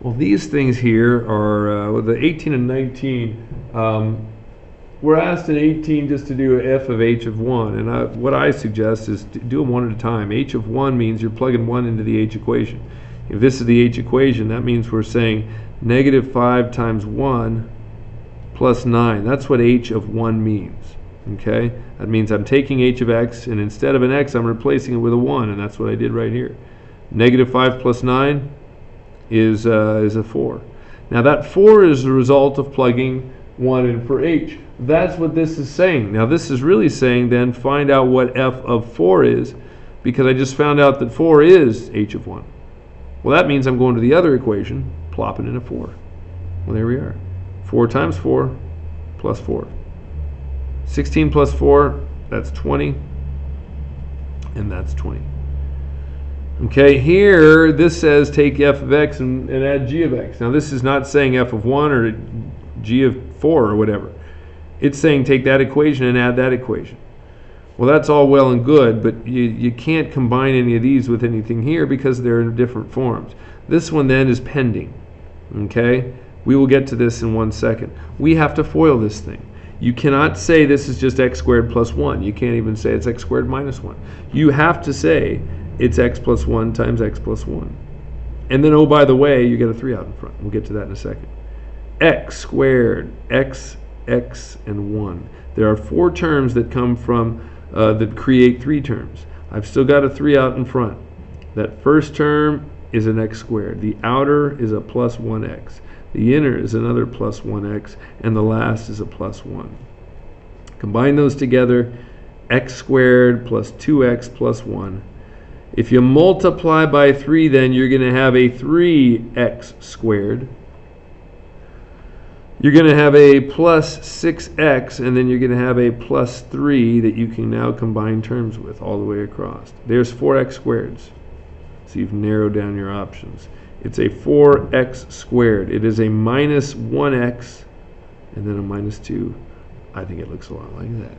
Well, these things here are with the 18 and 19. We're asked in 18 just to do f of h of 1, and what I suggest is to do them one at a time. H of 1 means you're plugging 1 into the h equation. If this is the h equation, that means we're saying negative 5 times 1 plus 9. That's what h of 1 means. Okay? That means I'm taking h of x, and instead of an x, I'm replacing it with a 1, and that's what I did right here. Negative 5 plus 9 is a 4. Now that 4 is the result of plugging 1 in for h. That's what this is saying. Now this is really saying then find out what f of 4 is, because I just found out that 4 is h of 1. Well, that means I'm going to the other equation, plopping in a 4. Well, there we are. 4 times 4 plus 4. 16 plus 4, that's 20, and that's 20. Okay, here this says take f of x and add g of x. Now this is not saying f of 1 or g of 4 or whatever. It's saying take that equation and add that equation. Well, that's all well and good, but you can't combine any of these with anything here because they're in different forms. This one then is pending. Okay, we will get to this in 1 second. We have to FOIL this thing. You cannot say this is just x squared plus 1. You can't even say it's x squared minus 1. You have to say it's x plus 1 times x plus 1. And then, oh, by the way, you get a 3 out in front. We'll get to that in a second. X squared, x, and 1. There are 4 terms that come from, that create 3 terms. I've still got a 3 out in front. That first term is an x squared. The outer is a plus 1x. The inner is another plus 1x. And the last is a plus 1. Combine those together, x squared plus 2x plus 1. If you multiply by 3, then you're going to have a 3x squared. You're going to have a plus 6x, and then you're going to have a plus 3 that you can now combine terms with all the way across. There's 4x squareds. So you've narrowed down your options. It's a 4x squared. It is a minus 1x, and then a minus 2. I think it looks a lot like that.